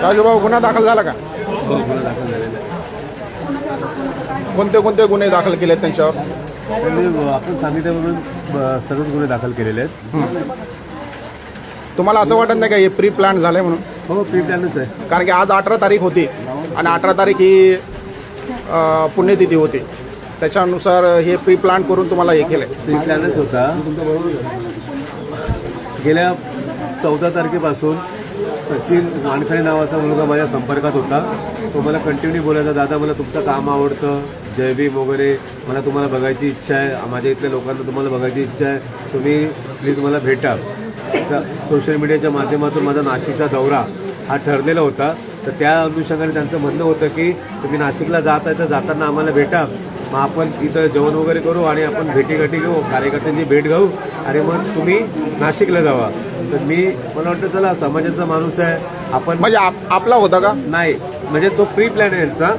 राजू भाऊ, गुन्हा दाखल झाला का? हो, गुन्हा दाखल झालेला आहे. कोणते कोणते गुन्हे दाखल केले त्यांच्यावर? म्हणजे आपण सांगितल्याप्रमाणे सर्वच गुन्हे दाखल केलेले आहेत. तुम्हाला असं वाटत नाही का हे प्री प्लॅन झालंय म्हणून? हो, प्री प्लॅनच आहे. कारण की आज 18 तारीख होती आणि 18 तारीख ही पुण्यतिथी होती, त्याच्यानुसार हे प्री प्लॅन करून तुम्हाला हे केलंय. प्री प्लॅनच होता. गेल्या 14 तारखेपासून सचिन वानखडे नावाचा मुलगा माझ्या संपर्कात होता. तो मला कंटिन्यू बोलायचा, दादा मला तुमचं काम आवडतं, जय भीम वगैरे, मला तुम्हाला बघायची इच्छा आहे, माझ्या इथल्या लोकांना तुम्हाला बघायची इच्छा आहे, तुम्ही प्लीज मला भेटा. सोशल मीडियाच्या माध्यमातून माझा नाशिकचा दौरा हा ठरलेला होता. तर त्या अनुषंगाने त्यांचं म्हणणं होतं की तुम्ही नाशिकला जात आहे तर जाताना आम्हाला भेटा, मग आपण इथं जेवण वगैरे करू आणि आपण भेटीगाठी घेऊ, कार्यकर्त्यांची भेट घेऊ आणि मग तुम्ही नाशिकला जावा. तर मला वाटतं चला समाजाचा माणूस आहे आपण. म्हणजे आपला होता का? नाही, म्हणजे तो प्री प्लॅन आहे यांचा.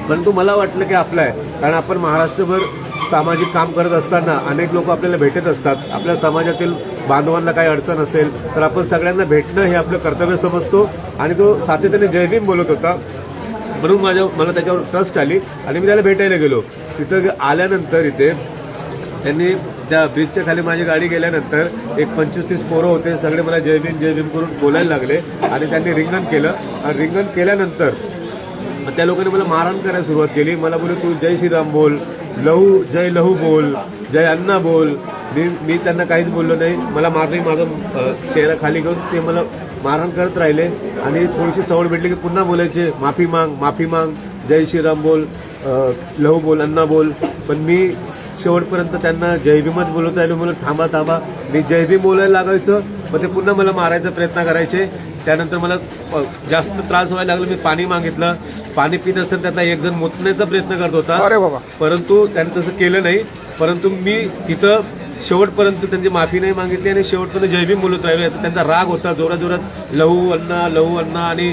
परंतु मला वाटलं की आपला आहे, कारण आपण महाराष्ट्रभर सामाजिक काम करत असताना अनेक लोक आपल्याला भेटत असतात. आपल्या समाजातील बांधवांना काही अडचण असेल तर आपण सगळ्यांना भेटणं हे आपलं कर्तव्य समजतो. आणि तो सातत्याने जय भीम बोलत होता, म्हणून मला त्याच्यावर ट्रस्ट आली आणि मी त्याला भेटायला गेलो. तिथं आल्यानंतर इथे त्यांनी त्या ब्रिजच्या खाली माझी गाडी गेल्यानंतर एक 25-30 पोरं होते, सगळे मला जय भीम करून बोलायला लागले आणि त्यांनी रिंगण केलं. आणि रिंगण केल्यानंतर त्या लोकांनी मला मारहाण करायला सुरुवात केली. मला बोलले तू जय श्रीराम बोल, जय लहू बोल, जय अण्णा बोल. मी त्यांना काहीच बोललो नाही. मला मारले, माझा चेहरा खाली घेऊन ते मला मारहाण करत राहिले आणि थोडीशी सवड भेटली की पुन्हा बोलायचे, माफी मांग, जय श्रीराम बोल, लहू बोल, अण्णा बोल. पण मी शेवटपर्यंत त्यांना जय भीमच बोलत राहिलो. मला थांबा, मी जय भीम बोलायला लागायचं, मग ते पुन्हा मला मारायचा प्रयत्न करायचे. त्यानंतर मला जास्त त्रास व्हायला लागला. मी पाणी मागितलं, पाणी पित असताना त्यांना एक जण मुतण्याचा प्रयत्न करत होता. अरे बाबा. परंतु त्यांनी तसं केलं नाही. परंतु मी तिथं शेवटपर्यंत त्यांची माफी नाही मागितली आणि शेवटपर्यंत जय भीम बोलत राहिले. त्यांचा राग होता, जोरात लहू अण्णा आणि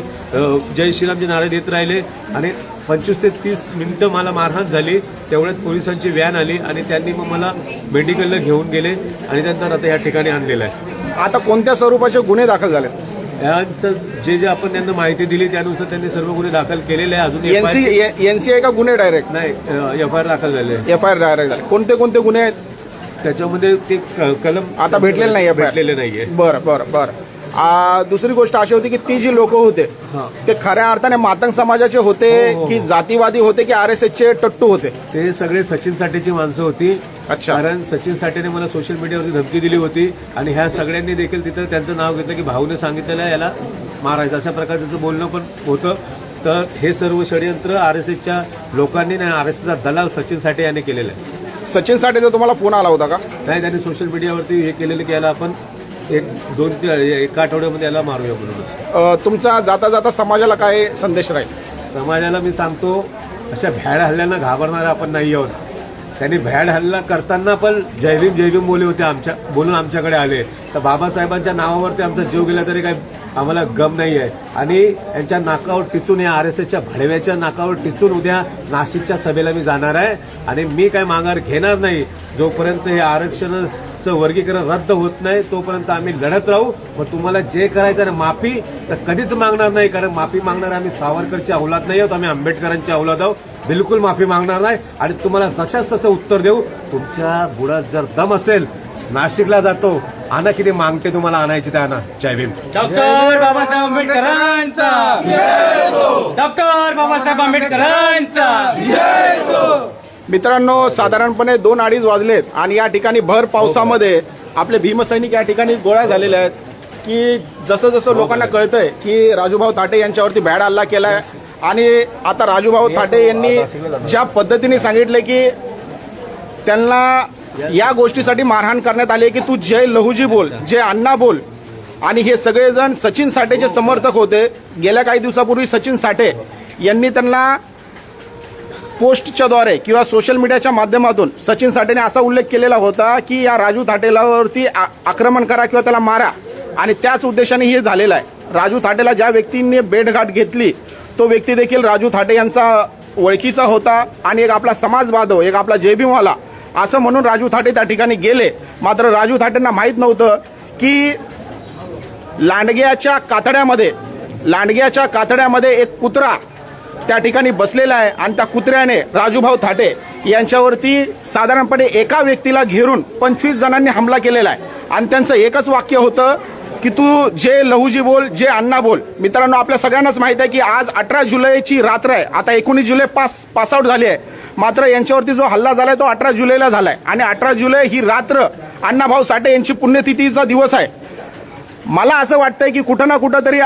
जय श्रीरामचे नारे देत राहिले आणि 25 ते 30 मिनिटं मला मारहाण झाली. तेवढ्यात पोलिसांची व्हॅन आली आणि त्यांनी मग मला मेडिकलला घेऊन गेले आणि त्यानंतर आता या ठिकाणी आणलेलं आहे. आता कोणत्या स्वरूपाचे गुन्हे दाखल झाले? यांचं जे आपण त्यांना माहिती दिली त्यानुसार त्यांनी सर्व गुन्हे दाखल केलेले आहे. अजून एनसीआय का गुन्हे डायरेक्ट? नाही, एफआयआर दाखल झाले. एफआयआर डायरेक्ट झाले. कोणते कोणते गुन्हे आहेत त्याच्यामध्ये? ते कलम आता भेटलेले नाही, भेटलेले नाहीये. बरं. दुसरी गोष्ट अशी होती की ती जी लोक होते ते खऱ्या अर्थाने मातंग समाजाचे होते की जातीवादी होते की आरएसएसचे टट्टू होते? ते सगळे सचिन साठेची माणसं होती. अच्छा. कारण सचिन साठेने मला सोशल मीडियावरती धमकी दिली होती आणि ह्या सगळ्यांनी देखील तिथं त्यांचं नाव घेतलं की भाऊने सांगितलेलं याला मारायचं, अशा प्रकारे त्याचं बोलणं पण होतं. तर हे सर्व षडयंत्र आरएसएसच्या लोकांनी नाही, आरएसएसचा दलाल सचिन साठे यांनी केलेलं आहे. सचिन साठेचा तुम्हाला फोन आला होता का? नाही, त्यांनी सोशल मीडियावरती हे केलेलं की याला आपण एका आठवड्यामध्ये याला मारूया म्हणून. तुमचा जाता जाता समाजाला काय संदेश राहील? समाजाला मी सांगतो, अशा भ्याड हल्ल्यांना घाबरणारे आपण नाही आहोत. त्यांनी भ्याड हल्ला करताना पण जय भीम बोलले होते, बोलून आमच्याकडे आले. तर बाबासाहेबांच्या नावावरती आमचा जीव गेला तरी काही आम्हाला गम नाही आहे. आणि यांच्या नाकावर टिचून, या आरएसएसच्या भाडव्याच्या नाकावर टिचून उद्या नाशिकच्या सभेला मी जाणार आहे आणि मी काय माघार घेणार नाही. जोपर्यंत हे आरक्षणाचं वर्गीकरण रद्द होत नाही तोपर्यंत आम्ही लढत राहू. मग तुम्हाला जे करायचं ना माफी तर कधीच मागणार नाही, कारण माफी मागणार आम्ही सावरकरची औलाद नाही आहोत, आम्ही आंबेडकरांची औलाद आहोत. बिलकुल माफी मागणार नाही आणि तुम्हाला जशाच तसं उत्तर देऊ. तुमच्या बुडात जर दम असेल, नाशिकला जातो, आणा किती मागते तुम्हाला आणायची ते आणा. जय भीम. डॉक्टर बाबासाहेब आंबेडकरांचा डॉक्टर बाबासाहेब आंबेडकरांचा. मित्रांनो, साधारणपणे 2-2:30 वाजलेत आणि या ठिकाणी भर पावसामध्ये आपले भीमसैनिक या ठिकाणी गोळ्या झालेले आहेत. की जसं जसं लोकांना कळतंय की राजूभाऊ थाटे यांच्यावरती भ्याड हल्ला केलाय आणि आता राजूभाऊ थाटे यांनी ज्या पद्धतीने सांगितलं की त्यांना या गोष्टीसाठी मारहाण करण्यात आली की तू जय लहूजी बोल, जय अण्णा बोल. आणि हे सगळेजण सचिन साठेचे समर्थक होते. गेल्या काही दिवसापूर्वी सचिन साठे यांनी त्यांना पोस्टच्या द्वारे किंवा सोशल मीडियाच्या माध्यमातून सचिन साठेने असा उल्लेख केलेला होता की या राजू थाटेलावरती आक्रमण करा किंवा त्याला मारा. आणि त्याच उद्देशाने हे झालेलं आहे. राजू थाटेला ज्या व्यक्तींनी भेटगाठ घेतली तो व्यक्ती देखील राजू थाटे यांचा ओळखीचा होता आणि एक आपला समाज बांधव, एक आपला जयभीमवाला असं म्हणून राजू थाटे त्या ठिकाणी गेले. मात्र राजू थाटेंना माहीत नव्हतं की लांडग्याच्या कातड्यामध्ये एक कुत्रा त्या ठिकाणी बसलेला आहे आणि त्या कुत्र्याने राजूभाऊ थाटे यांच्यावरती साधारणपणे एका व्यक्तीला घेरून 25 जणांनी हमला केलेला आहे आणि त्यांचं एकच वाक्य होतं की तू जे लहुजी बोल, जे अण्णा बोल. मित्रांनो, आपल्या सगळ्यांनाच माहित आहे की आज 18 जुलैची रात्र आहे. आता 19 जुलै पास आउट झाली आहे. मात्र यांच्यावरती जो हल्ला झालाय तो 18 जुलैला झालाय आणि 18 जुलै ही रात्र अण्णाभाऊ साठे यांची पुण्यतिथीचा दिवस आहे. मला असं वाटतंय की कुठं ना कुठं तरी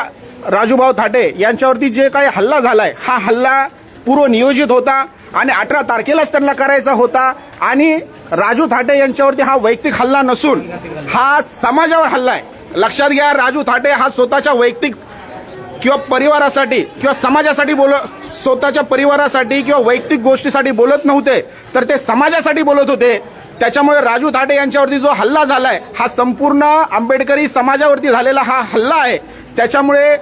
राजूभाऊ थाटे यांच्यावरती जे काही हल्ला झालाय हा हल्ला पूर्व नियोजित होता आणि 18 तारखेलाच त्यांना करायचा होता आणि राजू थाटे यांच्यावरती हा वैयक्तिक हल्ला नसून हा समाजावर हल्ला आहे. लक्षात घ्या, राजू थाटे हा स्वतःच्या वैयक्तिक किंवा परिवारासाठी किंवा समाजासाठी स्वतःच्या परिवारासाठी किंवा वैयक्तिक गोष्टीसाठी बोलत नव्हते, तर ते समाजासाठी बोलत होते. त्याच्यामुळे राजू थाटे यांच्यावरती जो हल्ला झालाय हा संपूर्ण आंबेडकरी समाजावरती झालेला हा हल्ला आहे. त्याच्यामुळे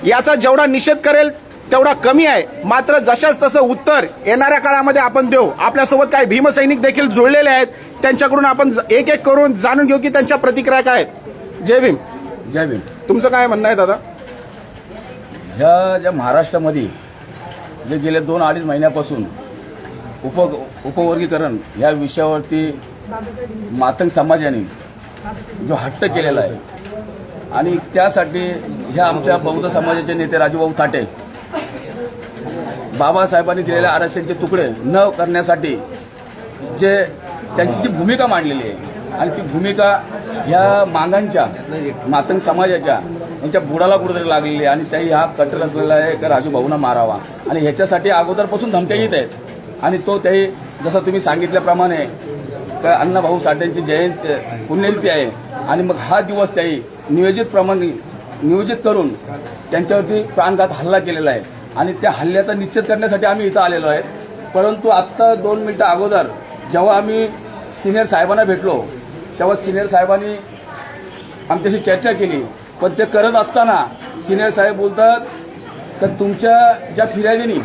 याचा जेवढा निषेध करेल तेवढा कमी आहे. मात्र जशाच तसं उत्तर येणाऱ्या काळामध्ये आपण देऊ. आपल्यासोबत काही भीमसैनिक देखील जुळलेले आहेत, त्यांच्याकडून आपण एक एक करून जाणून घेऊ की त्यांच्या प्रतिक्रिया काय आहेत. जय भीम. जय भीम. तुमचं काय म्हणणं आहे दादा? ज्या महाराष्ट्रामध्ये जे गेल्या 2-2.5 महिन्यापासून उपवर्गीकरण या विषयावरती मातंग समाजाने जो हट्ट केलेला आहे आणि त्यासाठी ह्या आमच्या बौद्ध समाजाचे नेते राजूभाऊ थाटे बाबासाहेबांनी दिलेल्या आरक्षणाचे तुकडे न करण्यासाठी जे त्यांची जी भूमिका मांडलेली आहे आणि ती भूमिका ह्या मागांच्या मातंग समाजाच्या यांच्या बुडाला कुठेतरी लागलेली आहे आणि त्याही हा कट्टर असलेला आहे का राजूभाऊंना मारावा आणि ह्याच्यासाठी अगोदरपासून धमक्या येत आहेत आणि तो त्याही जसं तुम्ही सांगितल्याप्रमाणे का अण्णाभाऊ साठेंची पुण्यतिथी आहे आणि मग हा दिवस त्याही नियोजित करून त्यांच्यावरती प्राणघात हल्ला केलेला आहे आणि त्या हल्ल्याचा निश्चित करण्यासाठी आम्ही इथं आलेलो आहे. परंतु आत्ता 2 मिनिटं अगोदर जेव्हा आम्ही सिनियर साहेबांना भेटलो तेव्हा सिनियर साहेबांनी आमच्याशी चर्चा केली, पण ते करत असताना सिनियर साहेब बोलतात तर तुमच्या ज्या फिर्यादीनी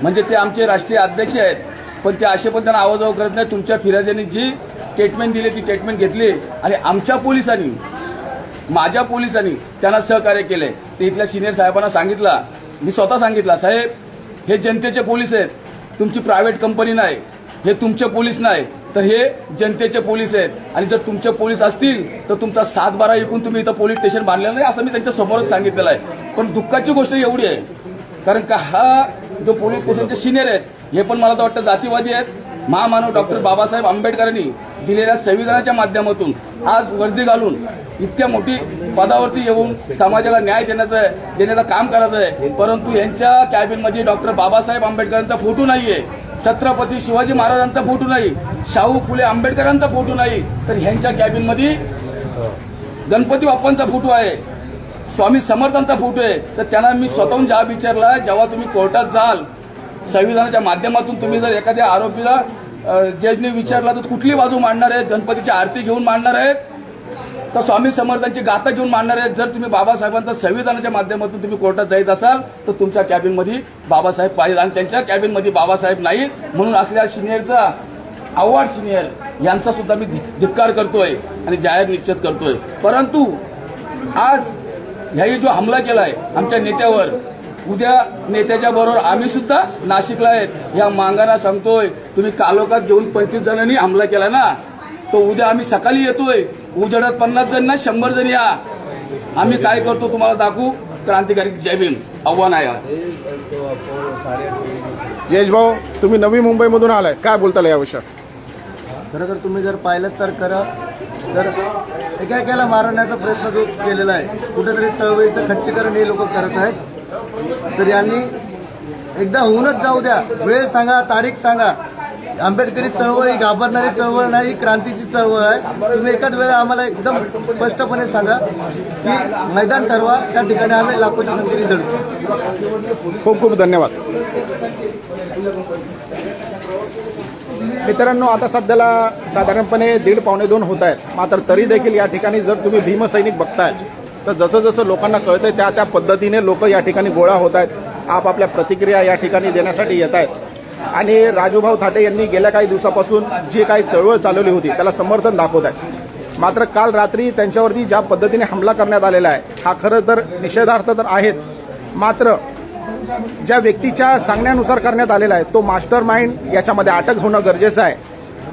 म्हणजे ते आमचे राष्ट्रीय अध्यक्ष आहेत पण ते असे पण त्यांना आवाजाव करत नाही. तुमच्या फिर्यादींनी जी स्टेटमेंट दिली ती स्टेटमेंट घेतली आणि आमच्या पोलिसांनी माझ्या पोलिसांनी त्यांना सहकार्य केले. ते इथल्या सिनियर साहेबांना सांगितलं, मी स्वतः सांगितलं, साहेब हे जनतेचे पोलीस आहेत, तुमची प्रायव्हेट कंपनी नाही, हे तुमचे पोलीस नाही तर हे जनतेचे पोलीस आहेत आणि जर तुमचे पोलीस असतील तर तुमचा 7-12 ऐकून तुम्ही इथं पोलीस स्टेशन बांधलेलं नाही असं मी त्यांच्या समोरच सांगितलेलं आहे. पण दुःखाची गोष्ट एवढी आहे कारण का हा जो पोलीस स्टेशनचे सिनियर आहेत हे पण मला तर वाटतं जातीवादी आहेत. महामानव डॉक्टर बाबासाहेब आंबेडकरांनी दिलेल्या संविधानाच्या माध्यमातून आज वर्दी घालून इतक्या मोठी पदावरती येऊन समाजाला न्याय देण्याचं काम करायचं आहे. परंतु यांच्या कॅबिनमध्ये डॉक्टर बाबासाहेब आंबेडकरांचा फोटो नाहीये, छत्रपती शिवाजी महाराजांचा फोटो नाही, शाहू फुले आंबेडकरांचा फोटो नाही, तर ह्यांच्या कॅबिनमध्ये गणपती बाप्पांचा फोटो आहे, स्वामी समर्थांचा फोटो आहे. तर त्यांना मी स्वतःहून जाब विचारला, जेव्हा तुम्ही कोर्टात जाल संविधानाच्या माध्यमातून तुम्ही जर एखाद्या आरोपीला जजने विचारला तर कुठली बाजू मांडणार आहेत, गणपतीची आरती घेऊन मांडणार आहेत तर स्वामी समर्थांची गाथा घेऊन मांडणार आहेत. जर तुम्ही बाबासाहेबांचा संविधानाच्या माध्यमातून तुम्ही कोर्टात जात असाल तर तुमच्या कॅबिनमध्ये बाबासाहेब पाहिजे आणि त्यांच्या कॅबिनमध्ये बाबासाहेब नाहीत म्हणून असल्या सिनियरचा अवॉर्ड सिनियर यांचा सुद्धा मी धिक्कार करतोय आणि जाहीर निश्चित करतोय. परंतु आज ह्याही जो हमला केलाय आमच्या नेत्यावर, उद्या नेत्याच्या बरोबर आम्ही सुद्धा नाशिकला आहेत. या मांगांना सांगतोय तुम्ही कालोखात घेऊन 25 जणांनी हमला केला ना, तो उद्या आम्ही सकाळी येतोय, उजेडात 50 जण ना 100 जण या, आम्ही काय करतो तुम्हाला दाखवू. क्रांतिकारी जय भीम आव्हान आहे. जयेश भाऊ, तुम्ही नवी मुंबईमधून आलाय, काय बोलताल या विषयात? खरं तर तुम्ही जर पाहिलं तर एकेकाला मारण्याचा प्रयत्न जो केलेला आहे, कुठेतरी चळवळीचं खच्चीकरण हे लोक करत आहेत. तर यांनी एकदा होऊनच जाऊ द्या, वेळ सांगा, तारीख सांगा. आंबेडकरी चळवळ ही घाबरणारी चळवळ नाही, ही क्रांतीची चळवळ आहे. तुम्ही एकाच वेळा आम्हाला एकदम स्पष्टपणे सांगा की मैदान ठरवा, त्या ठिकाणी आम्ही लाखोच्या संख्येने लढू. खूप खूप धन्यवाद. मित्रांनो, आता सध्याला साधारणपणे 1.5-2 होत आहेत. मात्र तरी देखील या ठिकाणी जर तुम्ही भीमसैनिक बघताय तर जसं जसं लोकांना कळतंय त्या पद्धतीने लोक या ठिकाणी गोळा होत आहेत, आपापल्या प्रतिक्रिया या ठिकाणी देण्यासाठी येत आहेत. आणि राजूभाऊ थाटे यांनी गेल्या काही दिवसापासून जी काही चळवळ चालवली होती त्याला समर्थन दाखवत आहेत. मात्र काल रात्री त्यांच्यावरती ज्या पद्धतीने हमला करण्यात आलेला आहे हा खरं तर निषेधार्थ तर आहेच, मात्र ज्या व्यक्तीच्या सांगण्यानुसार करण्यात आलेला आहे तो मास्टर माइंड याच्यामध्ये अटक होणं गरजेचं आहे.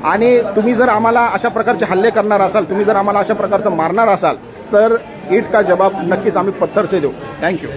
आणि तुम्ही जर आम्हाला अशा प्रकारचे हल्ले करणार असाल, तुम्ही जर आम्हाला अशा प्रकारचं मारणार असाल तर ईट का जवाब नक्कीच आम्ही पत्थर से देऊ. थँक्यू.